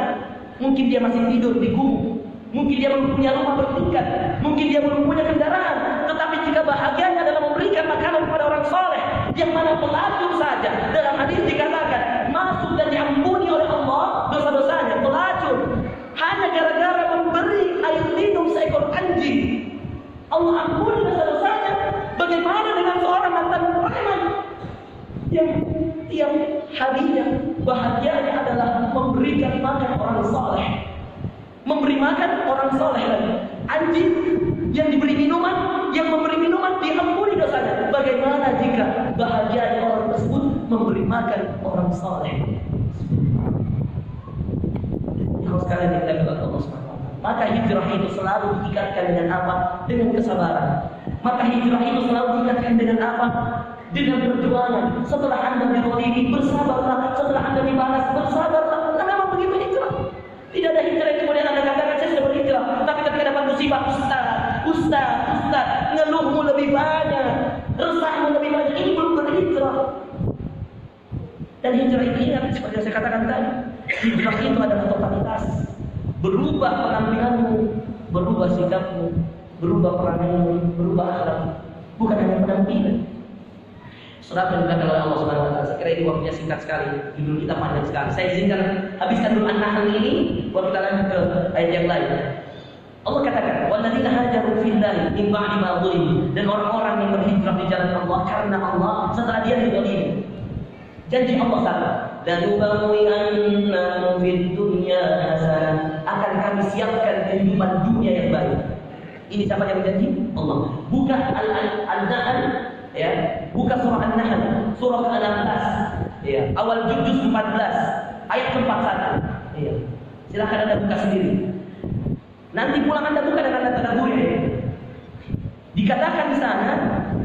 Mungkin dia masih tidur di gumuk, mungkin dia belum punya rumah bertingkat, mungkin dia belum punya kendaraan. Tetapi jika bahagianya adalah memberikan makanan kepada orang soleh, yang mana pelacur saja, dalam hadis dikatakan masuk dan diampuni oleh Allah dosa-dosanya. Pelacur hanya gara-gara memberi air minum seekor anjing, Allah ampuni dosa-dosanya. Bagaimana dengan seorang mantan preman yang tiap harinya bahagianya adalah memberikan makan orang soleh? Memberi makan orang soleh lagi. Anjing yang diberi minuman, yang memberi minuman diampuni dosanya. Bagaimana jika bahagia orang tersebut memberi makan orang soleh? Kalau sekalian dilakukan Allah SWT, maka hijrah itu selalu diikatkan dengan apa? Dengan kesabaran. Maka hijrah itu selalu diikatkan dengan apa? Dengan perjuangan. Setelah Anda dizalimi, bersabarlah. Setelah Anda dibalas, bersabarlah. Karena memang begitu hijrah. Tidak ada hijrah yang kemudian Anda katakan saya sudah berhijrah, tapi ketika dapat musibah, Ustaz, ngeluhmu lebih banyak, resahmu lebih banyak, ini belum berhijrah. Dan hijrah itu ingat, seperti yang saya katakan tadi, hijrah itu adalah totalitas. Berubah penampilanmu, berubah sikapmu, berubah perangaimu, berubah akhlakmu. Bukan hanya penampilan. Surat yang dilakukan oleh Allah Subhanahu wa taala. Saya kira ini waktunya singkat sekali, judul kita panjang sekali. Saya izinkan habiskan dulu An-Nahl ini, baru kita lanjut ke ayat yang lain. Allah katakan, "Walladzina hajaru fillahi min ba'di ma zulimu." Dan orang-orang yang berhijrah di jalan Allah karena Allah setelah dia dizalimi. Janji Allah sama, "La nubawwi'annahum fid dunya hasanah." Akan kami siapkan kehidupan dunia yang baik. Ini siapa yang berjanji? Allah. Bukan Al-Nahl, ya, buka surah An-Nahl, surah ke-16, ya, awal juz 14, ayat ke-41. Ya. Silakan Anda buka sendiri. Nanti pulang Anda buka dan Anda tadabburi. Dikatakan di sana,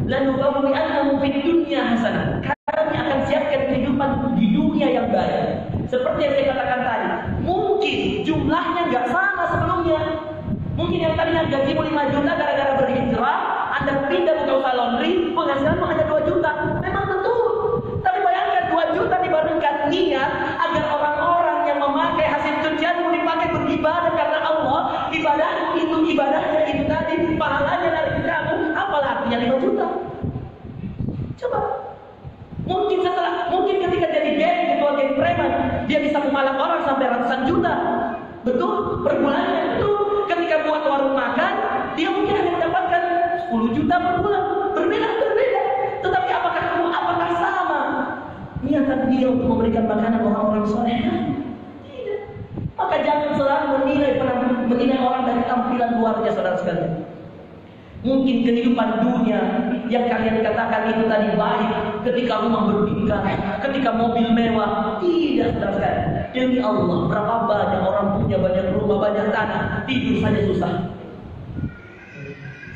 la nubawwi'annahum fid dunya hasanah. Kami akan siapkan kehidupan di dunia yang baik. Seperti yang saya katakan tadi, mungkin jumlahnya nggak sama sebelumnya. Mungkin yang tadinya gajimu 5 juta gara-gara berhijrah, Anda pindah buka usaha laundry, penghasilanmu hanya 2 juta. Memang betul. Tapi bayangkan 2 juta dibandingkan niat agar orang-orang yang memakai hasil cucianmu dipakai beribadah karena Allah. Ibadahmu itu, ibadahnya itu tadi, pahalanya dari kamu. Apalah artinya 5 juta? Coba. Mungkin ketika jadi ketua geng preman, dia bisa memalak orang sampai ratusan juta. Betul? Per bulannya. Betul. Ketika buat warung makan, dia mungkin hanya mendapatkan 10 juta per bulan. Berbeda. Tetapi apakah sama niatan dia untuk memberikan makanan orang-orang soleh? Tidak. Maka jangan selalu menilai orang dari tampilan luarnya, saudara sekalian. Mungkin kehidupan dunia yang kalian katakan itu tadi baik, ketika rumah berbingkai, ketika mobil mewah, tidak saudara sekalian. Demi Allah, berapa banyak orang punya banyak rumah, banyak tanah, tidur saja susah.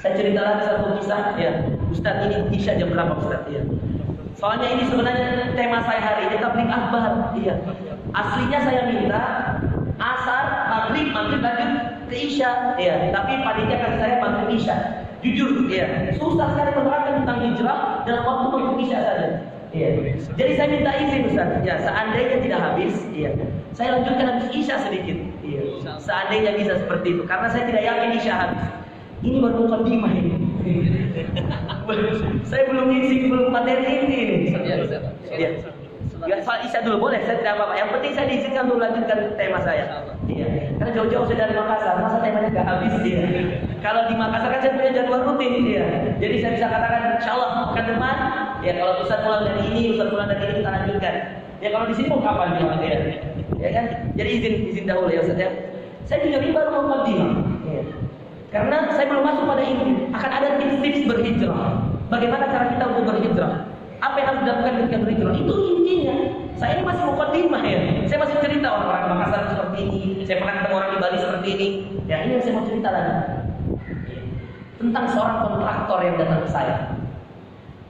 Saya cerita lagi satu kisah, ya. Ustaz, ini isya jam berapa Ustaz? Ya. Soalnya ini sebenarnya tema saya hari ini tabligh akbar. Iya. Aslinya saya minta asar, maghrib lanjut ke isya. Iya. Tapi panitia kasih saya maghrib isya. Jujur, iya. Susah sekali menerangkan tentang hijrah dalam waktu maghrib isya saja. Iya. Jadi saya minta izin Ustaz. Ya, seandainya tidak habis, iya. Saya lanjutkan habis isya sedikit. Iya. Seandainya bisa seperti itu, karena saya tidak yakin isya habis. Ini baru mukadimah ini. Saya belum isi, belum materi ini. Iya. Ya, soal isya dulu boleh, saya tidak apa-apa. Yang penting saya diizinkan untuk lanjutkan tema saya. Iya. Karena jauh-jauh saya dari Makassar, masa temanya nggak habis dia. Kalau di Makassar kan saya punya jadwal rutin, iya. Jadi saya bisa katakan, insya Allah pekan depan, ya kalau Ustaz pulang dari ini, Ustaz pulang dari ini kita lanjutkan. Ya kalau di sini mau kapan ya? Ya kan? Jadi izin dahulu ya Ustaz ya. Saya juga baru mau mukadimah. Iya. Karena saya belum masuk pada ini, akan ada tips-tips berhijrah. Bagaimana cara kita untuk berhijrah? Apa yang harus dilakukan ketika berhijrah? Itu intinya. Saya ini masih mukadimah ya. Saya masih cerita orang-orang Makassar seperti ini. Saya pernah ketemu orang di Bali seperti ini. Ya ini yang saya mau cerita lagi. Tentang seorang kontraktor yang datang ke saya.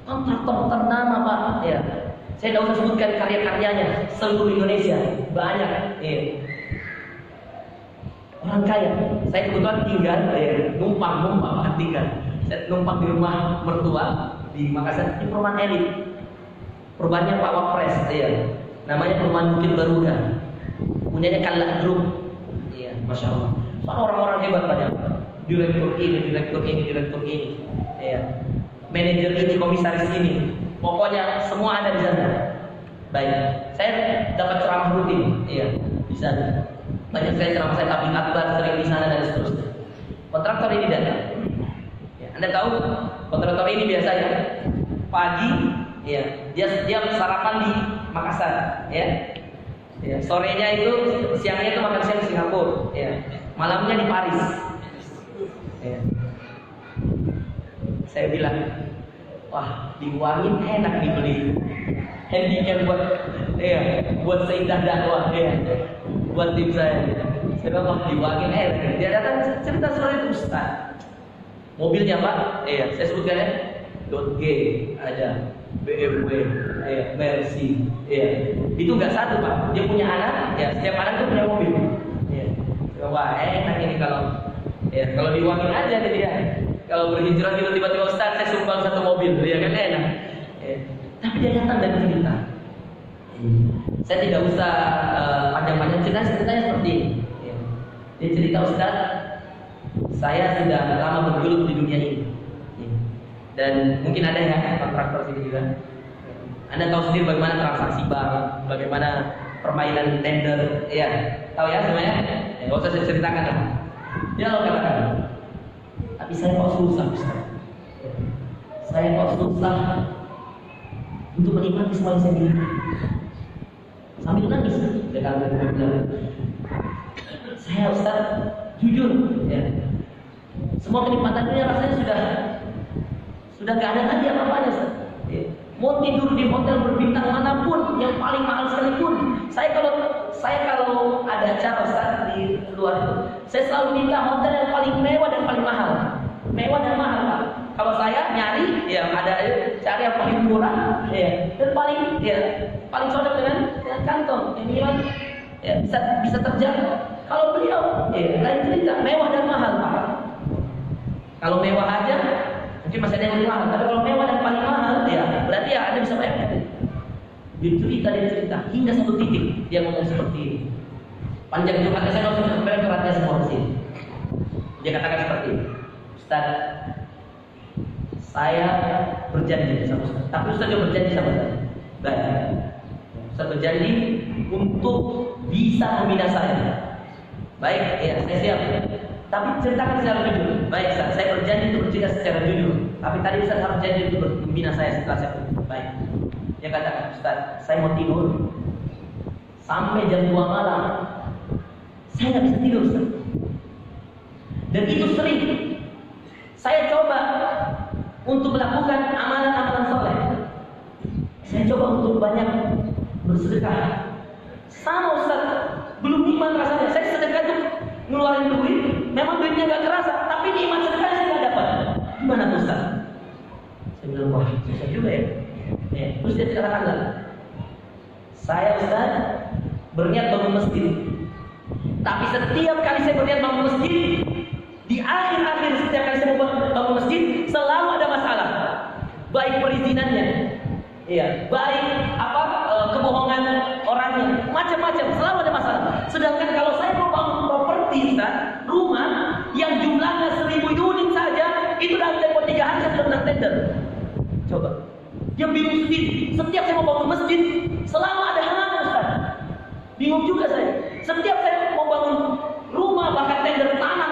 Kontraktor ternama Pak. Ya. Saya tidak usah sebutkan karya-karyanya seluruh Indonesia. Banyak. Ya. Orang kaya. Saya kebetulan tinggal, numpang tinggal. Saya numpang di rumah mertua di Makassar, di perumahan elit. Perumahannya Pak Wapres, iya. Namanya perumahan Bukit Garuda. Punyanya Kallah Group. Iya, masya Allah. Soalnya orang-orang hebat banyak. Direktur ini. Iya. Manajer ini, komisaris ini. Pokoknya semua ada di sana. Baik. Saya dapat ceramah rutin, iya, di sana. Banyak sekali ceramah saya tabligh akbar sering di sana dan seterusnya. Kontraktor ini datang. Ya, Anda tahu kontraktor ini biasanya pagi, ya, dia sarapan di Makassar, ya. Ya, sorenya itu, siangnya itu makan siang di Singapura, ya. Malamnya di Paris. Ya. Saya bilang, wah, diuangin enak dibeli. Handicap buat seindah dakwah, ya. Buat tim saya. Saya bilang, diuangin enak. Dia datang cerita soal itu Ustaz. Mobilnya Pak, saya sebutkan ya. G ada, BMW, Mercy, itu nggak satu Pak. Dia punya anak, ya setiap anak tuh punya mobil. Wah enak ini kalau diuangin aja dia. Kalau berhijrah tiba-tiba Ustaz saya sumbang satu mobil, ya kan enak. Tapi dia datang dan cerita. Saya tidak usah panjang-panjang ceritanya seperti ini. Dia cerita Ustaz, saya sudah lama bergelut di dunia ini. Dan mungkin ada ya kontraktor sini juga. Anda tahu sendiri bagaimana transaksi bank, bagaimana permainan tender, ya tahu ya semuanya. Nggak usah saya ceritakan lah. Dia lalu katakan, tapi saya kok susah Ustaz. Saya kok susah untuk menikmati semua yang saya miliki. Sambil nangis, dia bilang, saya Ustaz jujur, ya. Semua kenikmatan dunia rasanya sudah gak ada lagi apa-apanya Ustaz. Mau tidur di hotel berbintang manapun, yang paling mahal sekalipun. Saya kalau ada acara Ustaz di luar itu, saya selalu minta hotel yang paling mewah dan paling mahal. Mewah dan mahal Pak. Kalau saya nyari, ya ada cari yang paling murah, dan paling cocok dengan kantong, yang minimal bisa terjangkau. Kalau beliau, lain cerita, mewah dan mahal Pak. Kalau mewah aja, mungkin masih ada yang lebih mahal. Tapi kalau mewah dan paling mahal, berarti Anda bisa bayangkan. Dia cerita, hingga satu titik dia ngomong seperti ini. Panjang curhatnya saya langsung sampai curhatnya semua di sini. Dia katakan seperti ini, Ustaz, saya berjanji sama Ustaz. Tapi Ustaz juga berjanji sama saya. Baik. Ustaz berjanji untuk bisa membina saya. Baik, saya siap. Tapi ceritakan secara jujur. Baik, Ustaz, saya berjanji untuk bercerita secara jujur. Tapi tadi Ustaz harus janji untuk membina saya setelah saya berjanji. Baik. Dia katakan, Ustaz, saya mau tidur sampai jam 2 malam. Saya nggak bisa tidur, Ustaz. Dan itu sering. Saya coba untuk melakukan amalan-amalan soleh. Saya coba untuk banyak bersedekah. Sama Ustaz, belum nikmat rasanya. Saya sedekah itu ngeluarin duit, memang duitnya nggak kerasa, tapi nikmat sedekah saya nggak dapat. Gimana Ustaz? Saya bilang, wah susah juga ya. Terus dia katakan lagi, saya Ustaz berniat bangun masjid, tapi setiap kali saya berniat bangun masjid, di akhir-akhir setiap kali saya mau bangun masjid selalu ada masalah, baik perizinannya, baik kebohongan orangnya, macam-macam, selalu ada masalah. Sedangkan kalau saya mau bangun properti, Ustaz, rumah yang jumlahnya 1000 unit saja, itu dalam tempo 3 hari saya sudah menang tender. Coba, dia bingung sendiri. Setiap saya mau bangun masjid, selalu ada halangan, Ustaz. Bingung juga saya. Setiap saya mau bangun rumah, bahkan tender tanah,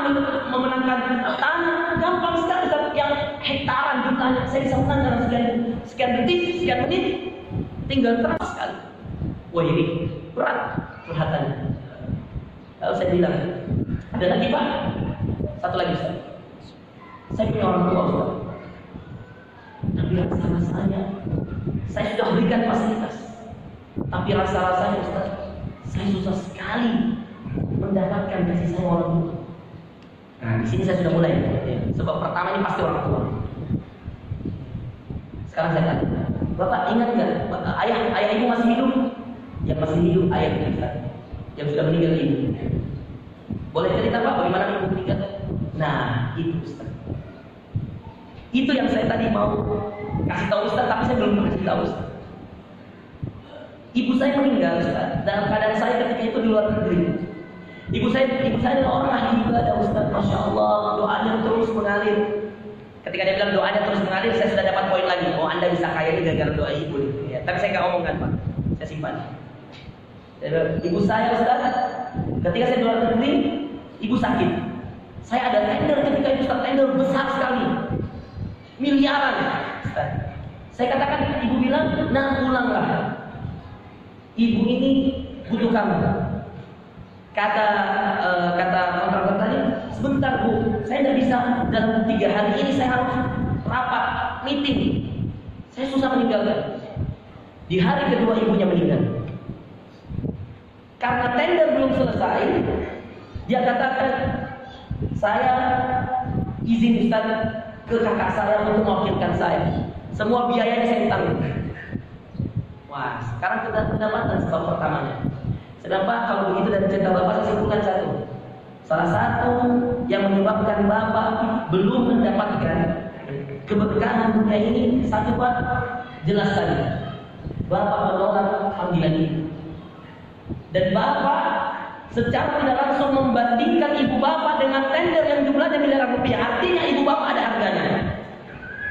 memenangkan tanah, gampang sekali, Ustaz. Yang hektaran jumlahnya, saya bisa menang dalam sekian detik, sekian menit. Tinggal terus sekali. Wah ini berat curhatannya. Lalu saya bilang, ada lagi Pak? Satu lagi Ustaz. Saya punya orang tua Ustaz. Tapi rasa-rasanya saya sudah berikan fasilitas. Tapi rasa-rasanya Ustaz, saya susah sekali mendapatkan kasih sayang orang tua. Nah di sini saya sudah mulai. Sebab pertama ini pasti orang tua. Sekarang saya tanya, Bapak ingat nggak ayah ibu masih hidup? Yang masih hidup ayah kita, yang sudah meninggal ibu. Boleh cerita Pak bagaimana ibu meninggal? Nah itu Ustaz. Itu yang saya tadi mau kasih tahu Ustaz, tapi saya belum kasih tahu Ustaz. Ibu saya meninggal Ustaz dalam keadaan saya ketika itu di luar negeri. Ibu saya adalah orang ahli ibadah Ustaz, Masya Allah, doanya terus mengalir. Ketika dia bilang doanya terus mengalir, saya sudah dapat poin lagi. Oh Anda bisa kaya ini gara-gara doa ibu. Ya, tapi saya nggak omongkan Pak, saya simpan. Ibu saya Ustaz, ketika saya di luar negeri, ibu sakit. Saya ada tender ketika itu Ustaz, tender besar sekali, miliaran Ustaz. Saya katakan, ibu bilang, nah pulanglah. Ibu ini butuh kamu. Kata kontraktor tadi, sebentar Bu, saya tidak bisa dalam 3 hari ini, saya harus rapat, meeting. Saya susah meninggalkan. Di hari kedua ibunya meninggal. Karena tender belum selesai, dia katakan, saya izin Ustaz ke kakak saya untuk mewakilkan saya. Semua biayanya saya tanggung. Wah, sekarang kita pendapatan sebab pertamanya. Kenapa kalau begitu dari cerita Bapak saya simpulkan satu. Salah satu yang menyebabkan Bapak belum mendapatkan keberkahan dunia ini, satu Pak, jelas tadi. Bapak menolak panggilan itu. Dan Bapak secara tidak langsung membandingkan ibu Bapak dengan tender yang jumlahnya miliaran rupiah. Artinya ibu Bapak ada harganya.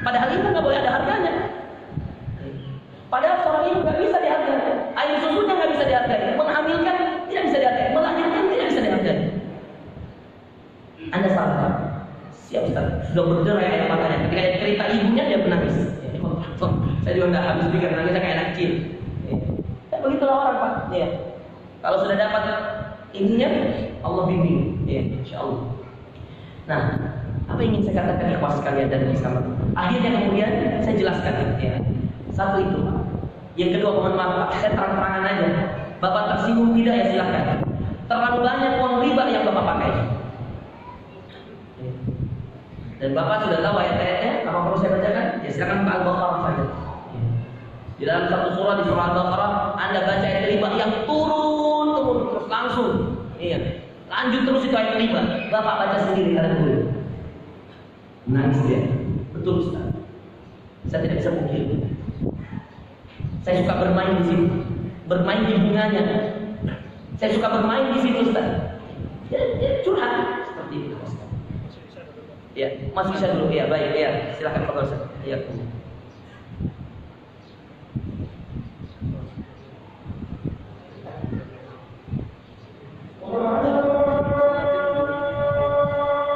Padahal itu nggak boleh ada harganya. Padahal seorang ibu nggak bisa dihargai. Air susunya nggak bisa dihargai. Menghamilkan tidak bisa dihargai. Melahirkan tidak bisa dihargai. Anda salah. Siap Ustaz. Sudah berderai air matanya. Ketika dia cerita ibunya dia menangis. Saya juga nggak habis pikir, nangisnya kayak anak kecil. Ya, begitulah orang Pak. Ya. Kalau sudah dapat ininya, Allah bimbing. Ya, insya Allah. Nah, apa yang ingin saya katakan ikhwas sekalian dan bersama. Akhirnya kemudian saya jelaskan. Ya. Satu itu. Yang kedua, mohon maaf Pak, saya terang-terangan aja. Bapak tersinggung tidak ya silakan. Terlalu banyak uang riba yang Bapak pakai. Dan Bapak sudah tahu ayat-ayatnya. Apa perlu saya bacakan? Ya silakan Pak Al-Baqarah saja. Di dalam satu surah di surah Al-Baqarah, Anda baca ayat riba yang turun terus langsung. Iya. Lanjut terus itu ayat riba. Bapak baca sendiri kalian boleh. Nangis dia. Betul Ustaz. Saya tidak bisa mungkin. Saya suka bermain di situ, bermain di bunganya. Saya suka bermain di situ, Ustaz. Ya, curhat seperti itu, Ustaz. Ya, masih bisa dulu ya, baik ya. Silakan Pak Ustaz. Ya.